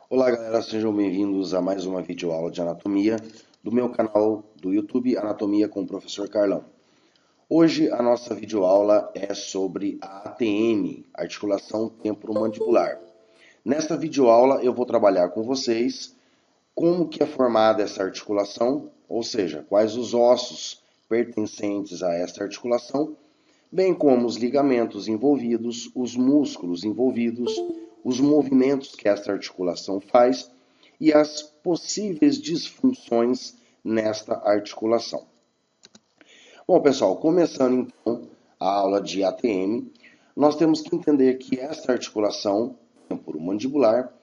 Olá galera, sejam bem-vindos a mais uma videoaula de anatomia do meu canal do YouTube Anatomia com o Professor Carlão. Hoje a nossa videoaula é sobre a ATM, Articulação Temporomandibular. Nesta videoaula eu vou trabalhar com vocês como que é formada essa articulação, ou seja, quais os ossos pertencentes a esta articulação, bem como os ligamentos envolvidos, os músculos envolvidos, os movimentos que esta articulação faz e as possíveis disfunções nesta articulação. Bom, pessoal, começando então a aula de ATM, nós temos que entender que esta articulação temporomandibular,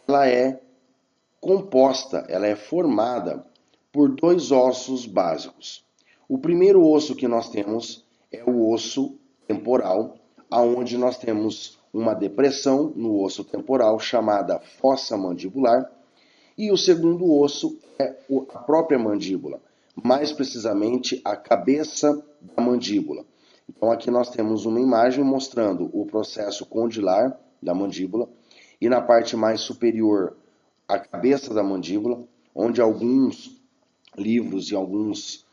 ela é composta, ela é formada por dois ossos básicos. O primeiro osso que nós temos é o osso temporal, aonde nós temos uma depressão no osso temporal chamada fossa mandibular, e o segundo osso é a própria mandíbula, mais precisamente a cabeça da mandíbula. Então aqui nós temos uma imagem mostrando o processo condilar da mandíbula e na parte mais superior a cabeça da mandíbula, onde alguns livros e alguns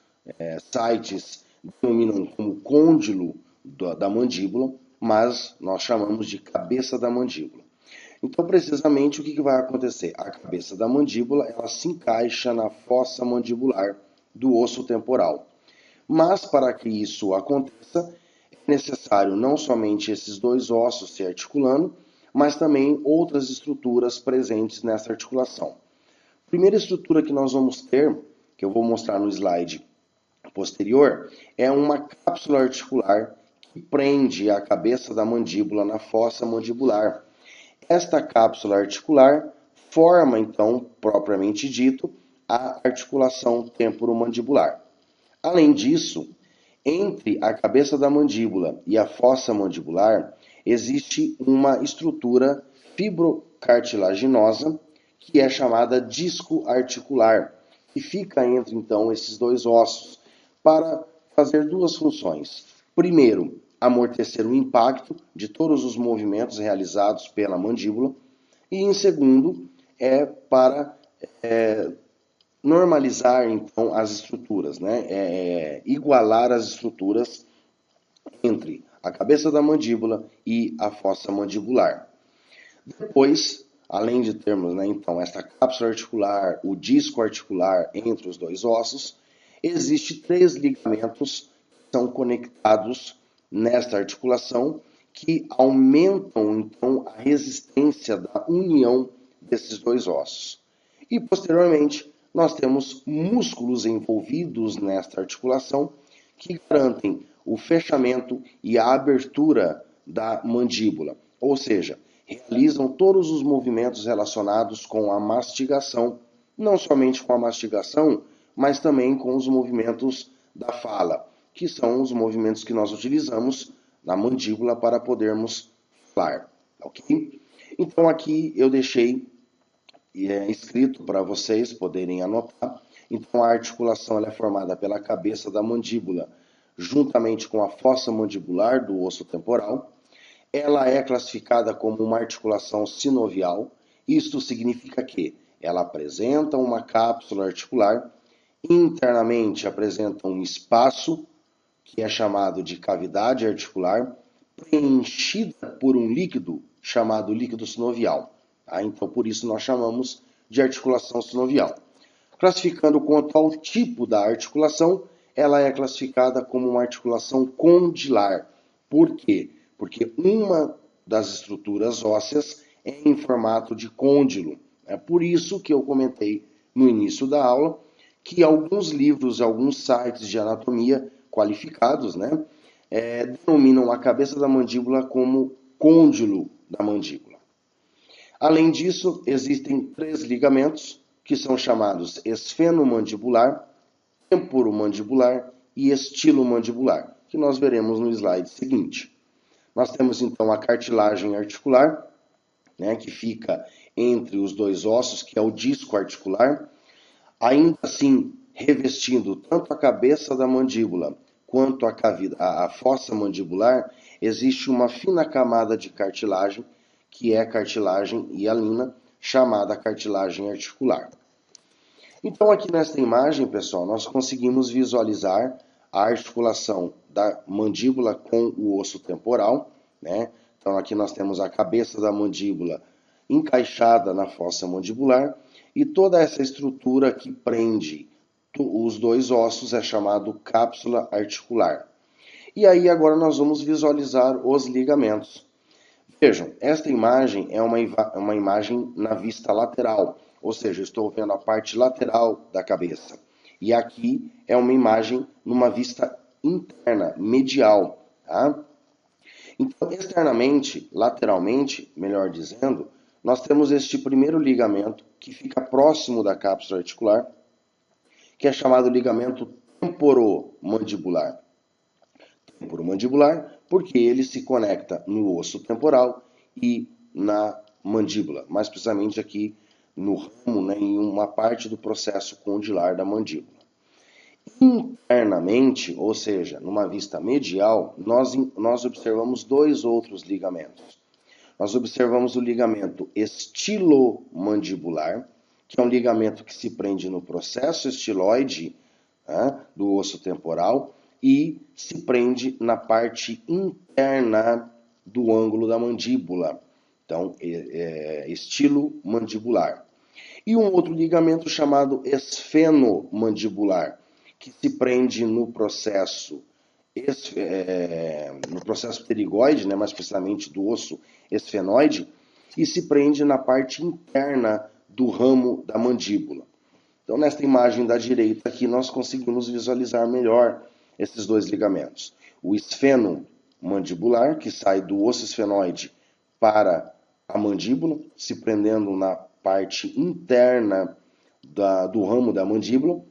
sites denominam como côndilo da mandíbula, mas nós chamamos de cabeça da mandíbula. Então, precisamente, o que vai acontecer? A cabeça da mandíbula ela se encaixa na fossa mandibular do osso temporal. Mas, para que isso aconteça, é necessário não somente esses dois ossos se articulando, mas também outras estruturas presentes nessa articulação. A primeira estrutura que nós vamos ter, que eu vou mostrar no slide posterior, é uma cápsula articular que prende a cabeça da mandíbula na fossa mandibular. Esta cápsula articular forma, então, propriamente dito, a articulação temporomandibular. Além disso, entre a cabeça da mandíbula e a fossa mandibular, existe uma estrutura fibrocartilaginosa que é chamada disco articular, que fica entre, então, esses dois ossos, para fazer duas funções. Primeiro, amortecer o impacto de todos os movimentos realizados pela mandíbula, e em segundo, para normalizar então as estruturas, igualar as estruturas entre a cabeça da mandíbula e a fossa mandibular. Depois, além de termos então esta cápsula articular, o disco articular entre os dois ossos, existem três ligamentos que são conectados nesta articulação que aumentam então a resistência da união desses dois ossos. E posteriormente, nós temos músculos envolvidos nesta articulação que garantem o fechamento e a abertura da mandíbula, ou seja, realizam todos os movimentos relacionados com a mastigação, não somente com a mastigação, mas também com os movimentos da fala, que são os movimentos que nós utilizamos na mandíbula para podermos falar, ok? Então aqui eu deixei escrito para vocês poderem anotar. Então a articulação ela é formada pela cabeça da mandíbula, juntamente com a fossa mandibular do osso temporal. Ela é classificada como uma articulação sinovial. Isto significa que ela apresenta uma cápsula articular, internamente apresenta um espaço, que é chamado de cavidade articular, preenchida por um líquido chamado líquido sinovial. Então, por isso nós chamamos de articulação sinovial. Classificando quanto ao tipo da articulação, ela é classificada como uma articulação condilar. Por quê? Porque uma das estruturas ósseas é em formato de côndilo. É por isso que eu comentei no início da aula que alguns livros, alguns sites de anatomia qualificados, denominam a cabeça da mandíbula como côndilo da mandíbula. Além disso, existem três ligamentos que são chamados esfenomandibular, temporomandibular e estilomandibular, que nós veremos no slide seguinte. Nós temos então a cartilagem articular, que fica entre os dois ossos, que é o disco articular, ainda assim revestindo tanto a cabeça da mandíbula quanto a fossa mandibular, existe uma fina camada de cartilagem, que é a cartilagem hialina, chamada cartilagem articular. Então aqui nesta imagem, pessoal, nós conseguimos visualizar a articulação da mandíbula com o osso temporal, né? Então aqui nós temos a cabeça da mandíbula encaixada na fossa mandibular e toda essa estrutura que prende os dois ossos é chamado cápsula articular. E aí agora nós vamos visualizar os ligamentos. Vejam, esta imagem é uma imagem na vista lateral, ou seja, estou vendo a parte lateral da cabeça. E aqui é uma imagem numa vista interna, medial. Tá? Então, externamente, lateralmente, melhor dizendo, nós temos este primeiro ligamento que fica próximo da cápsula articular, que é chamado ligamento temporomandibular. Temporomandibular, porque ele se conecta no osso temporal e na mandíbula, mais precisamente aqui no ramo, né, em uma parte do processo condilar da mandíbula. Internamente, ou seja, numa vista medial, nós observamos dois outros ligamentos. Nós observamos o ligamento estilomandibular, que é um ligamento que se prende no processo estiloide, né, do osso temporal e se prende na parte interna do ângulo da mandíbula. Então, estilomandibular. E um outro ligamento chamado esfenomandibular, que se prende no processo pterigoide, né, mais precisamente do osso esfenoide, e se prende na parte interna do ramo da mandíbula. Então, nesta imagem da direita aqui, nós conseguimos visualizar melhor esses dois ligamentos. O esfenomandibular, que sai do osso esfenoide para a mandíbula, se prendendo na parte interna do ramo da mandíbula,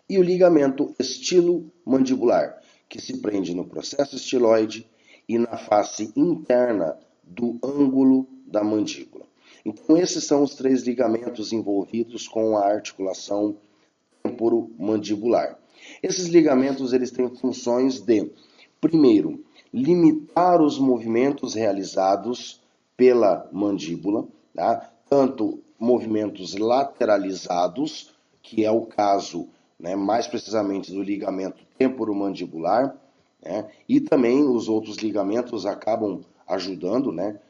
e o ligamento estilomandibular, que se prende no processo estiloide e na face interna do ângulo da mandíbula. Então, esses são os três ligamentos envolvidos com a articulação temporomandibular. Esses ligamentos eles têm funções de, primeiro, limitar os movimentos realizados pela mandíbula, tá? Tanto movimentos lateralizados, que é o caso, né, mais precisamente do ligamento temporomandibular, né, e também os outros ligamentos acabam ajudando, né,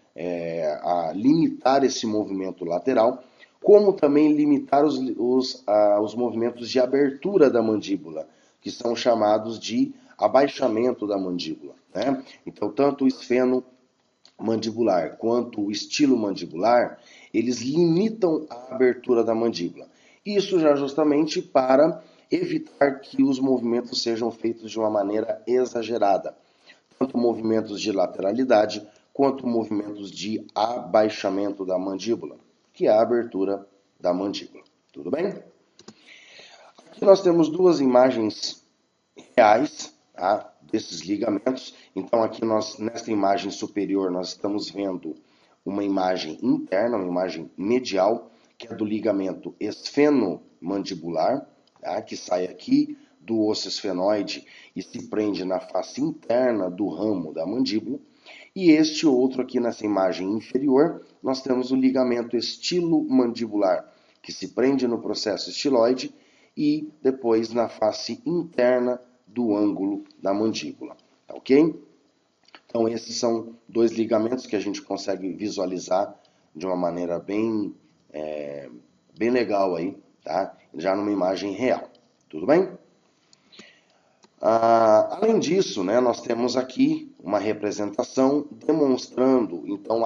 a limitar esse movimento lateral, como também limitar os movimentos de abertura da mandíbula, que são chamados de abaixamento da mandíbula. Né? Então, tanto o esfenomandibular quanto o estilomandibular, eles limitam a abertura da mandíbula. Isso já justamente para evitar que os movimentos sejam feitos de uma maneira exagerada. Tanto movimentos de lateralidade quanto movimentos de abaixamento da mandíbula, que é a abertura da mandíbula. Tudo bem? Aqui nós temos duas imagens reais, tá, desses ligamentos. Então aqui nesta imagem superior nós estamos vendo uma imagem interna, uma imagem medial, que é do ligamento esfenomandibular, tá, que sai aqui do osso esfenoide e se prende na face interna do ramo da mandíbula. E este outro aqui nessa imagem inferior, nós temos o ligamento estilomandibular, que se prende no processo estiloide e depois na face interna do ângulo da mandíbula. Tá ok? Então esses são dois ligamentos que a gente consegue visualizar de uma maneira bem legal aí, tá? Já numa imagem real. Tudo bem? Além disso, né, nós temos aqui uma representação demonstrando então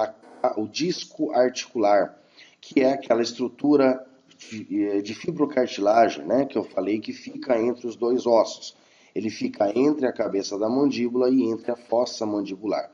o disco articular, que é aquela estrutura de fibrocartilagem, né, que eu falei que fica entre os dois ossos. Ele fica entre a cabeça da mandíbula e entre a fossa mandibular.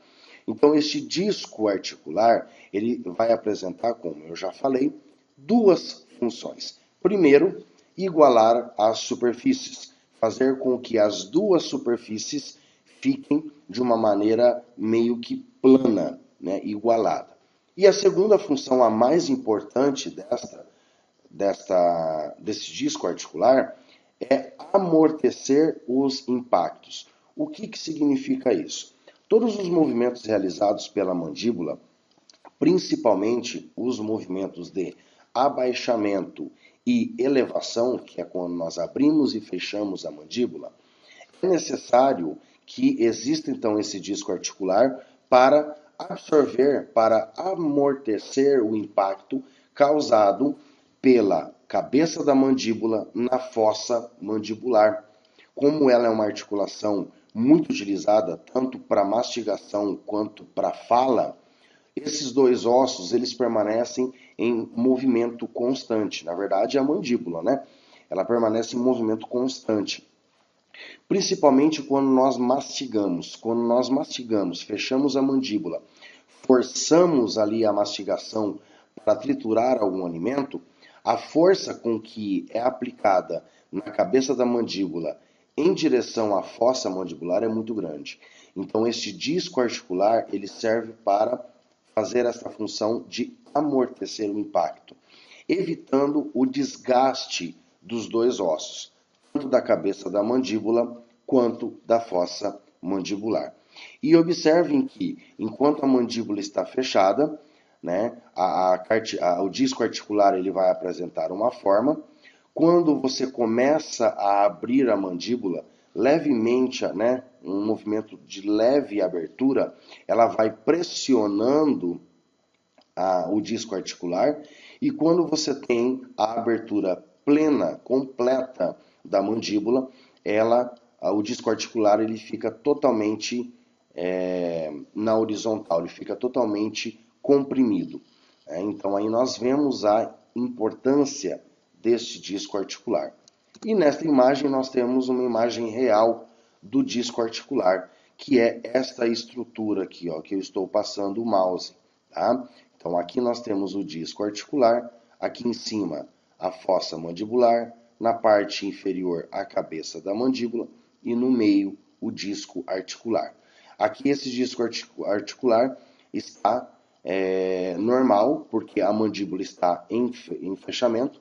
Então, este disco articular, ele vai apresentar, como eu já falei, duas funções. Primeiro, igualar as superfícies, fazer com que as duas superfícies fiquem de uma maneira meio que plana, né, igualada. E a segunda função, a mais importante desse disco articular, é amortecer os impactos. O que significa isso? Todos os movimentos realizados pela mandíbula principalmente os movimentos de abaixamento e elevação, que é quando nós abrimos e fechamos a mandíbula, é necessário que exista então esse disco articular para absorver, para amortecer o impacto causado pela cabeça da mandíbula na fossa mandibular. Como ela é uma articulação muito utilizada tanto para mastigação quanto para fala, esses dois ossos eles permanecem em movimento constante. Na verdade, a mandíbula, né? Ela permanece em movimento constante. Principalmente quando nós mastigamos. Quando nós mastigamos, fechamos a mandíbula, forçamos ali a mastigação para triturar algum alimento, a força com que é aplicada na cabeça da mandíbula em direção à fossa mandibular é muito grande. Então, este disco articular ele serve para fazer essa função de amortecer o impacto, evitando o desgaste dos dois ossos, tanto da cabeça da mandíbula quanto da fossa mandibular. E observem que, enquanto a mandíbula está fechada, né, o disco articular ele vai apresentar uma forma. Quando você começa a abrir a mandíbula, levemente, né, um movimento de leve abertura, ela vai pressionando o disco articular, e quando você tem a abertura plena, completa da mandíbula, o disco articular ele fica totalmente na horizontal, ele fica totalmente comprimido. Então aí nós vemos a importância deste disco articular. E nesta imagem nós temos uma imagem real do disco articular, que é esta estrutura aqui, ó, que eu estou passando o mouse, tá? Então aqui nós temos o disco articular, aqui em cima a fossa mandibular, na parte inferior a cabeça da mandíbula e no meio o disco articular. Aqui esse disco articular está normal, porque a mandíbula está em fechamento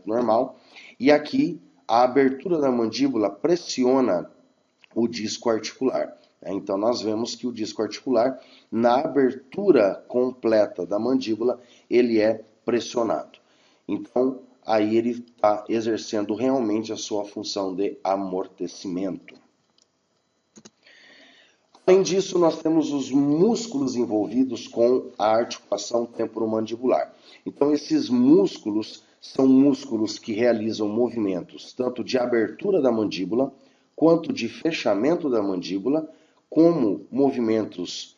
normal, e aqui a abertura da mandíbula pressiona o disco articular. Então nós vemos que o disco articular, na abertura completa da mandíbula, ele é pressionado. Então aí ele está exercendo realmente a sua função de amortecimento. Além disso, nós temos os músculos envolvidos com a articulação temporomandibular. Então, esses músculos são músculos que realizam movimentos tanto de abertura da mandíbula, quanto de fechamento da mandíbula, como movimentos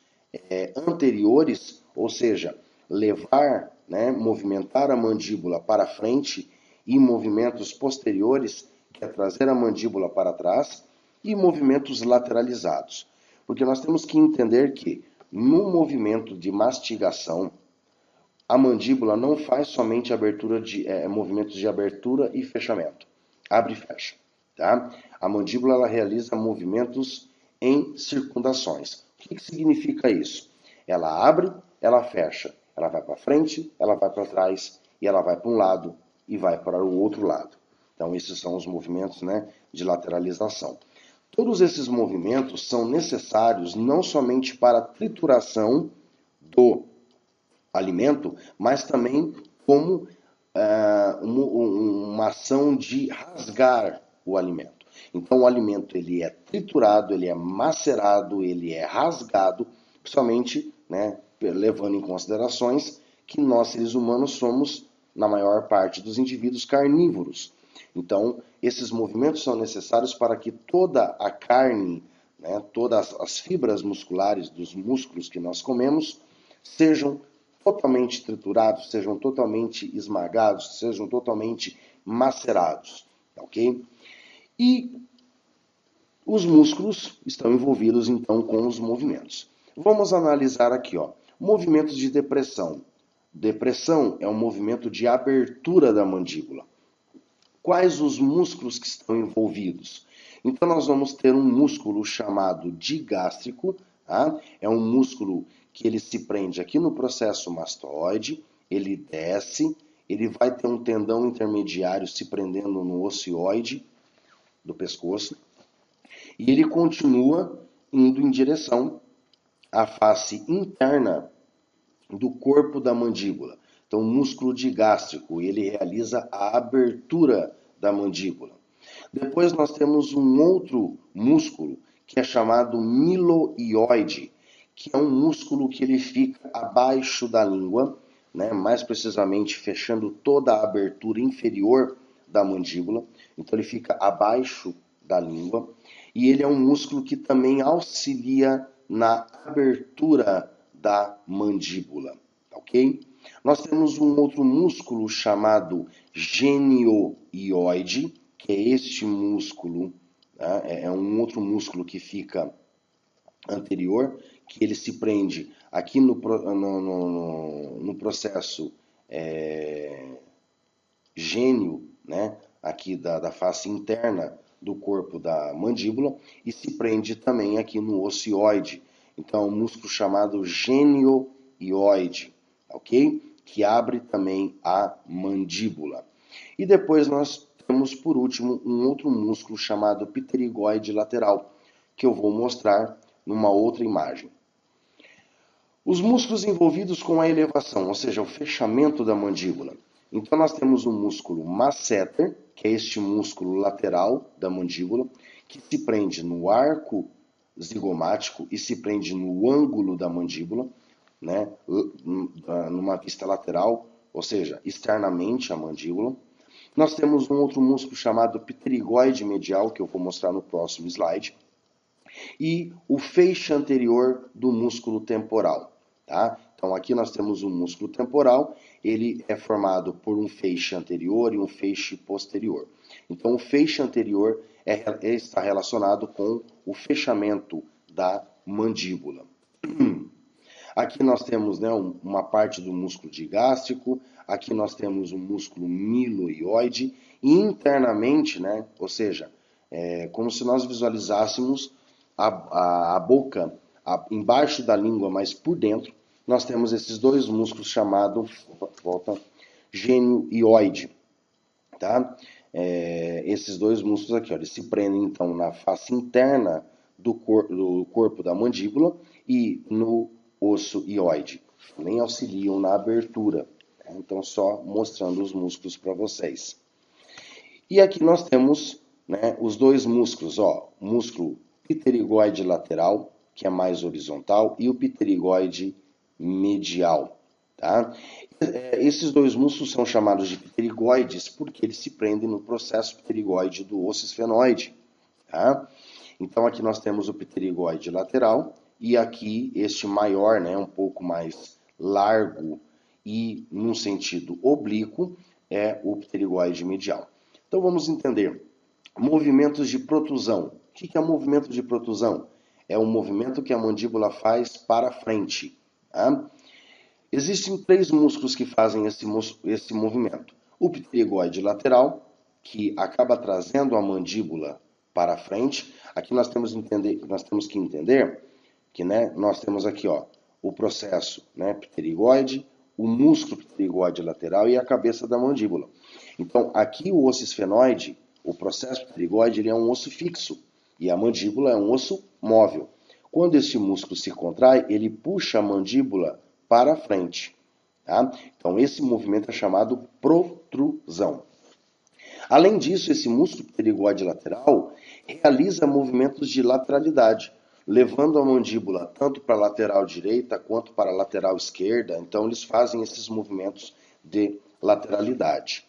anteriores, ou seja, levar, né, movimentar a mandíbula para frente, e movimentos posteriores, que é trazer a mandíbula para trás, e movimentos lateralizados. Porque nós temos que entender que, no movimento de mastigação, a mandíbula não faz somente movimentos de abertura e fechamento. Abre e fecha. Tá? A mandíbula ela realiza movimentos em circundações. O que significa isso? Ela abre, ela fecha. Ela vai para frente, ela vai para trás, e ela vai para um lado e vai para o outro lado. Então, esses são os movimentos, né, de lateralização. Todos esses movimentos são necessários não somente para a trituração do alimento, mas também como uma ação de rasgar o alimento. Então o alimento ele é triturado, ele é macerado, ele é rasgado, principalmente, né, levando em considerações que nós seres humanos somos, na maior parte dos indivíduos, carnívoros. Então, esses movimentos são necessários para que toda a carne, né, todas as fibras musculares dos músculos que nós comemos, sejam totalmente triturados, sejam totalmente esmagados, sejam totalmente macerados, ok? E os músculos estão envolvidos, então, com os movimentos. Vamos analisar aqui, ó, movimentos de depressão. Depressão é um movimento de abertura da mandíbula. Quais os músculos que estão envolvidos? Então, nós vamos ter um músculo chamado digástrico, tá? É um músculo que ele se prende aqui no processo mastoide, ele desce, ele vai ter um tendão intermediário se prendendo no ocioide do pescoço, e ele continua indo em direção à face interna do corpo da mandíbula. Então, o músculo digástrico, ele realiza a abertura da mandíbula. Depois nós temos um outro músculo que é chamado miloioide, que é um músculo que ele fica abaixo da língua, né? Mais precisamente fechando toda a abertura inferior da mandíbula. Então ele fica abaixo da língua e ele é um músculo que também auxilia na abertura da mandíbula, ok? Nós temos um outro músculo chamado genioide, que é este músculo, tá? É um outro músculo que fica anterior, que ele se prende aqui no processo gênio, né? Aqui da face interna do corpo da mandíbula, e se prende também aqui no ocioide. Então, é um músculo chamado genioide, ok? Que abre também a mandíbula. E depois nós temos, por último, um outro músculo chamado pterigoide lateral, que eu vou mostrar numa outra imagem. Os músculos envolvidos com a elevação, ou seja, o fechamento da mandíbula. Então nós temos o músculo masseter, que é este músculo lateral da mandíbula, que se prende no arco zigomático e se prende no ângulo da mandíbula, né, numa vista lateral, ou seja, externamente a mandíbula. Nós temos um outro músculo chamado pterigoide medial, que eu vou mostrar no próximo slide, e o feixe anterior do músculo temporal. Tá? Então aqui nós temos o músculo temporal, ele é formado por um feixe anterior e um feixe posterior. Então o feixe anterior está relacionado com o fechamento da mandíbula. Aqui nós temos, né, uma parte do músculo digástrico, aqui nós temos o músculo miloioide, e internamente, né, ou seja, como se nós visualizássemos a boca embaixo da língua, mas por dentro, nós temos esses dois músculos chamados, genioide, tá? Esses dois músculos aqui, ó, eles se prendem então na face interna do corpo da mandíbula e no osso hioide, nem auxiliam na abertura. Né? Então, só mostrando os músculos para vocês. E aqui nós temos, né, os dois músculos, ó, o músculo pterigoide lateral, que é mais horizontal, e o pterigoide medial. Tá? Esses dois músculos são chamados de pterigoides porque eles se prendem no processo pterigoide do osso esfenoide. Tá? Então aqui nós temos o pterigoide lateral e aqui este maior, né, um pouco mais largo e num sentido oblíquo, é o pterigoide medial. Então vamos entender. Movimentos de protusão. O que é movimento de protusão? É um movimento que a mandíbula faz para frente. Tá? Existem três músculos que fazem esse movimento. O pterigoide lateral, que acaba trazendo a mandíbula para frente. Aqui nós temos que entender que, né, nós temos aqui, ó, o processo, né, pterigoide, o músculo pterigoide lateral e a cabeça da mandíbula. Então, aqui o osso esfenoide, o processo pterigoide, ele é um osso fixo e a mandíbula é um osso móvel. Quando esse músculo se contrai, ele puxa a mandíbula para frente. Tá? Então, esse movimento é chamado protrusão. Além disso, esse músculo pterigoide lateral realiza movimentos de lateralidade, levando a mandíbula tanto para a lateral direita quanto para a lateral esquerda. Então, eles fazem esses movimentos de lateralidade.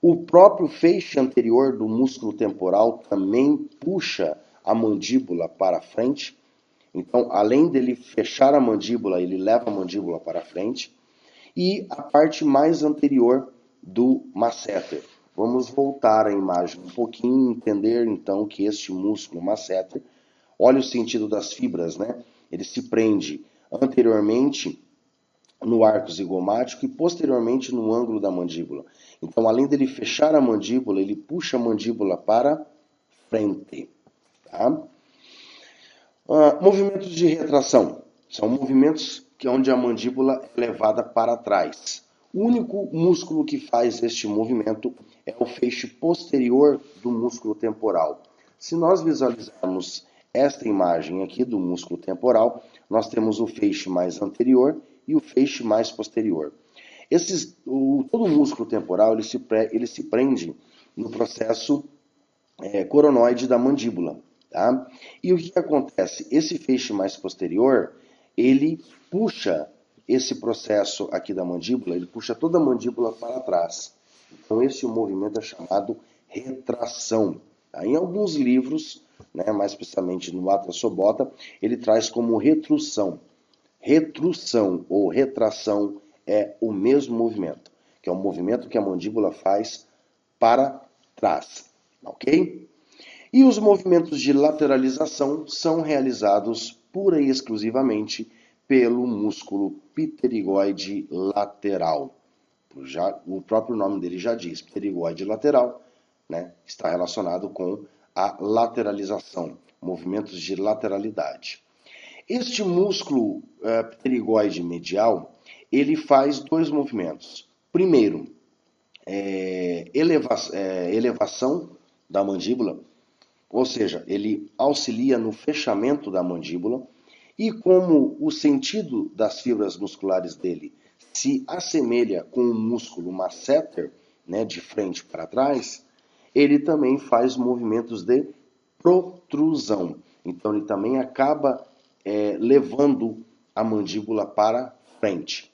O próprio feixe anterior do músculo temporal também puxa a mandíbula para frente. Então, além dele fechar a mandíbula, ele leva a mandíbula para frente. E a parte mais anterior do masseter. Vamos voltar à imagem um pouquinho e entender então que este músculo masseter, olha o sentido das fibras, né? Ele se prende anteriormente no arco zigomático e posteriormente no ângulo da mandíbula. Então, além dele fechar a mandíbula, ele puxa a mandíbula para frente. Tá? Movimentos de retração. São movimentos onde a mandíbula é levada para trás. O único músculo que faz este movimento é o feixe posterior do músculo temporal. Se nós visualizarmos esta imagem aqui do músculo temporal, nós temos o feixe mais anterior e o feixe mais posterior. Todo o músculo temporal ele se prende no processo coronoide da mandíbula. Tá? E o que acontece? Esse feixe mais posterior, ele puxa esse processo aqui da mandíbula, ele puxa toda a mandíbula para trás. Então esse movimento é chamado retração. Tá? Em alguns livros, né, mais especialmente no Atlas Sobota, ele traz como retrução. Retrução ou retração é o mesmo movimento, que é um movimento que a mandíbula faz para trás. Ok? E os movimentos de lateralização são realizados pura e exclusivamente pelo músculo pterigoide lateral. O próprio nome dele já diz, pterigoide lateral, né, está relacionado com a lateralização, movimentos de lateralidade. Este músculo pterigoide medial, ele faz dois movimentos. Primeiro, elevação da mandíbula, ou seja, ele auxilia no fechamento da mandíbula, e como o sentido das fibras musculares dele se assemelha com o músculo masseter, né, de frente para trás, ele também faz movimentos de protrusão. Então ele também acaba levando a mandíbula para frente.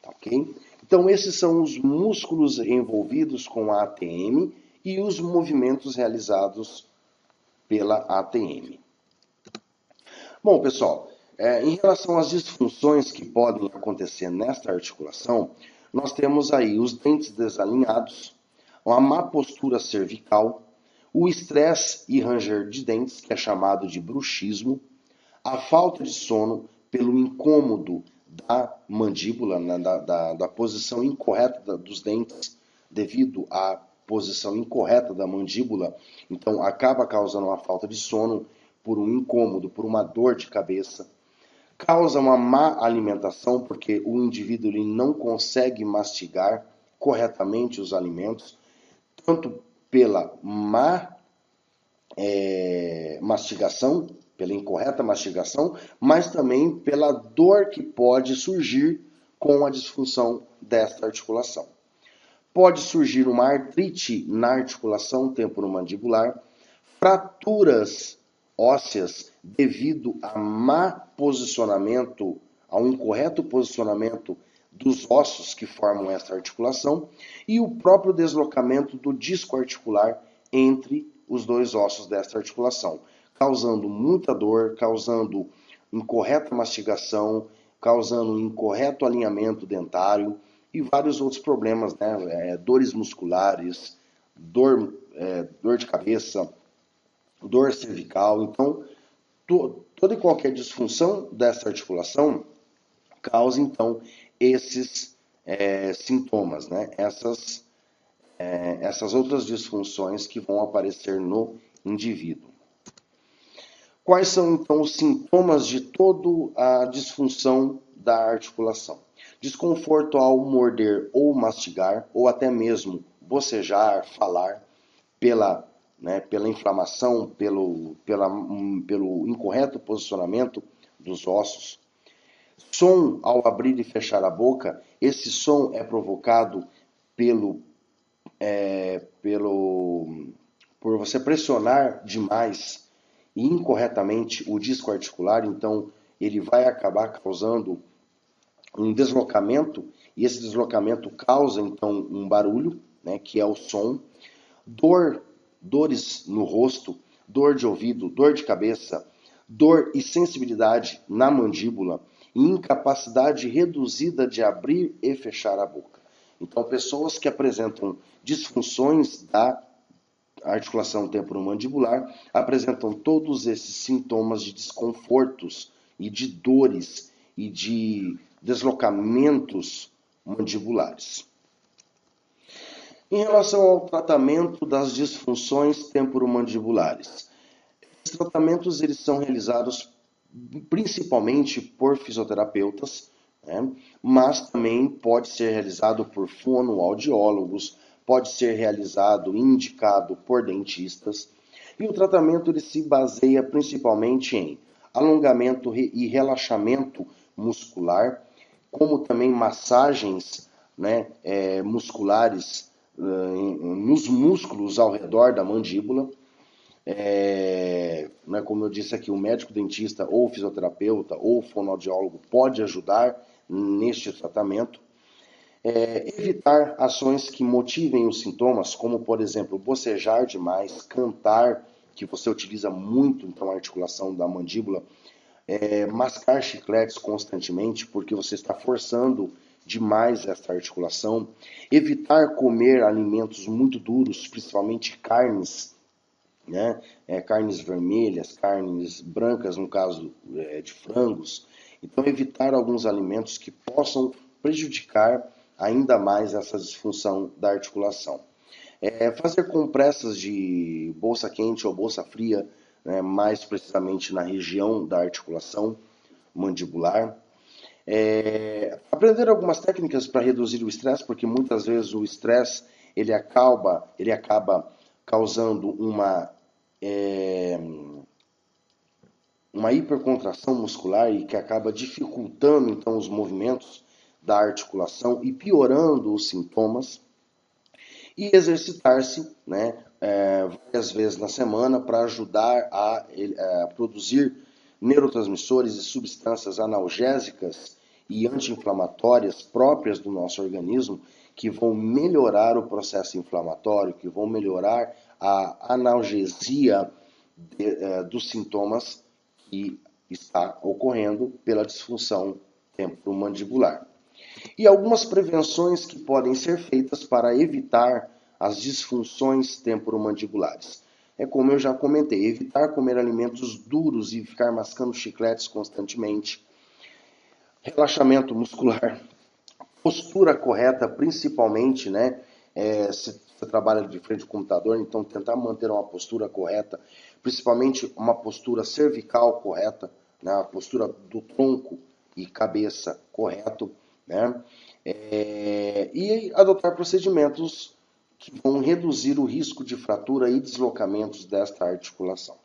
Ok? Então esses são os músculos envolvidos com a ATM e os movimentos realizados pela ATM. Bom, pessoal, em relação às disfunções que podem acontecer nesta articulação, nós temos aí os dentes desalinhados, a má postura cervical, o estresse e ranger de dentes, que é chamado de bruxismo, a falta de sono pelo incômodo da mandíbula, né, da posição incorreta dos dentes, devido à posição incorreta da mandíbula, então acaba causando uma falta de sono por um incômodo, por uma dor de cabeça. Causa uma má alimentação, porque o indivíduo ele não consegue mastigar corretamente os alimentos, tanto pela má mastigação, pela incorreta mastigação, mas também pela dor que pode surgir com a disfunção desta articulação. Pode surgir uma artrite na articulação temporomandibular, fraturas ósseas devido a má posicionamento, a um incorreto posicionamento dos ossos que formam esta articulação e o próprio deslocamento do disco articular entre os dois ossos desta articulação, causando muita dor, causando incorreta mastigação, causando um incorreto alinhamento dentário e vários outros problemas, né? Dores musculares, dor de cabeça, dor cervical. Então, toda e qualquer disfunção dessa articulação causa, então, esses sintomas, né? Essas outras disfunções que vão aparecer no indivíduo. Quais são, então, os sintomas de toda a disfunção da articulação? Desconforto ao morder ou mastigar, ou até mesmo bocejar, falar, pela inflamação, pelo incorreto posicionamento dos ossos. Som ao abrir e fechar a boca, esse som é provocado por você pressionar demais e incorretamente o disco articular, então ele vai acabar causando um deslocamento, e esse deslocamento causa então um barulho, né, que é o som. Dores no rosto, dor de ouvido, dor de cabeça, dor e sensibilidade na mandíbula e incapacidade reduzida de abrir e fechar a boca. Então, pessoas que apresentam disfunções da articulação temporomandibular apresentam todos esses sintomas de desconfortos e de dores e de deslocamentos mandibulares. Em relação ao tratamento das disfunções temporomandibulares, esses tratamentos eles são realizados principalmente por fisioterapeutas, né? Mas também pode ser realizado por fonoaudiólogos, pode ser realizado e indicado por dentistas. E o tratamento ele se baseia principalmente em alongamento e relaxamento muscular, como também massagens, né, musculares nos músculos ao redor da mandíbula. Né, como eu disse aqui, o médico dentista ou fisioterapeuta ou fonoaudiólogo pode ajudar neste tratamento. Evitar ações que motivem os sintomas, como por exemplo, bocejar demais, cantar, que você utiliza muito então a articulação da mandíbula, mascar chicletes constantemente, porque você está forçando demais essa articulação. Evitar comer alimentos muito duros, principalmente carnes, né? Carnes vermelhas, carnes brancas, no caso de frangos. Então, evitar alguns alimentos que possam prejudicar ainda mais essa disfunção da articulação. Fazer compressas de bolsa quente ou bolsa fria, né, mais precisamente na região da articulação mandibular. Aprender algumas técnicas para reduzir o estresse, porque muitas vezes o estresse ele acaba causando uma hipercontração muscular e que acaba dificultando então os movimentos da articulação e piorando os sintomas. E exercitar-se, né, várias vezes na semana para ajudar a produzir neurotransmissores e substâncias analgésicas e anti-inflamatórias próprias do nosso organismo, que vão melhorar o processo inflamatório, que vão melhorar a analgesia dos sintomas que está ocorrendo pela disfunção temporomandibular. E algumas prevenções que podem ser feitas para evitar as disfunções temporomandibulares. Como eu já comentei, evitar comer alimentos duros e ficar mascando chicletes constantemente. Relaxamento muscular, postura correta, principalmente, né? Se você trabalha de frente ao computador, então tentar manter uma postura correta, principalmente uma postura cervical correta, né? A postura do tronco e cabeça correto, né? E adotar procedimentos que vão reduzir o risco de fratura e deslocamentos desta articulação.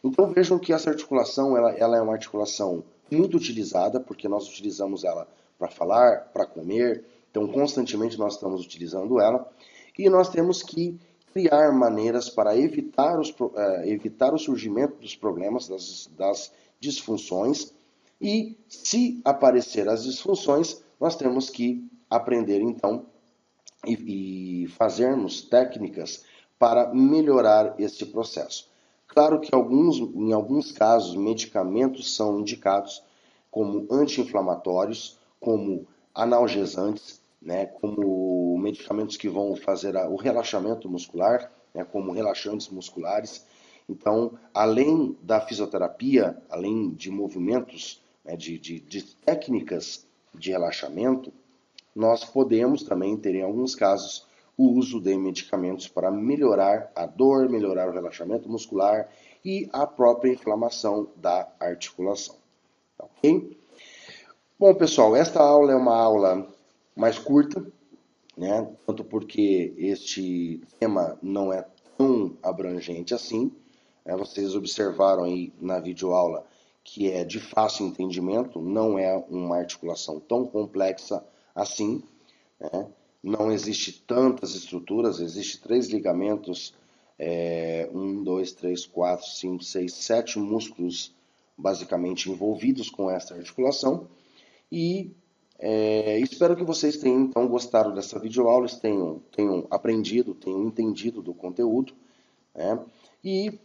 Então vejam que essa articulação ela é uma articulação muito utilizada, porque nós utilizamos ela para falar, para comer, então constantemente nós estamos utilizando ela, e nós temos que criar maneiras para evitar o surgimento dos problemas, das disfunções, e se aparecer as disfunções, nós temos que aprender então e fazermos técnicas para melhorar este processo. Claro que em alguns casos, medicamentos são indicados como anti-inflamatórios, como analgesantes, né, como medicamentos que vão fazer o relaxamento muscular, né, como relaxantes musculares. Então, além da fisioterapia, além de movimentos, né, de técnicas de relaxamento, nós podemos também ter, em alguns casos, o uso de medicamentos para melhorar a dor, melhorar o relaxamento muscular e a própria inflamação da articulação. Ok? Bom, pessoal, esta aula é uma aula mais curta, né? Tanto porque este tema não é tão abrangente assim. Vocês observaram aí na videoaula que é de fácil entendimento, não é uma articulação tão complexa assim, né? Não existe tantas estruturas, existe 3 ligamentos, 1, 2, 3, 4, 5, 6, 7 músculos basicamente envolvidos com essa articulação. E espero que vocês tenham então gostado dessa videoaula, tenham aprendido, tenham entendido do conteúdo, né? E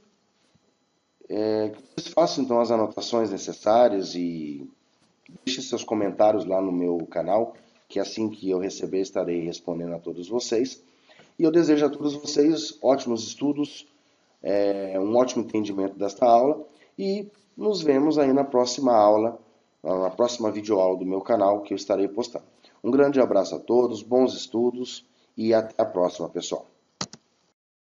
que vocês façam então as anotações necessárias e deixem seus comentários lá no meu canal, que assim que eu receber estarei respondendo a todos vocês. E eu desejo a todos vocês ótimos estudos, um ótimo entendimento desta aula e nos vemos aí na próxima aula, na próxima videoaula do meu canal que eu estarei postando. Um grande abraço a todos, bons estudos e até a próxima, pessoal.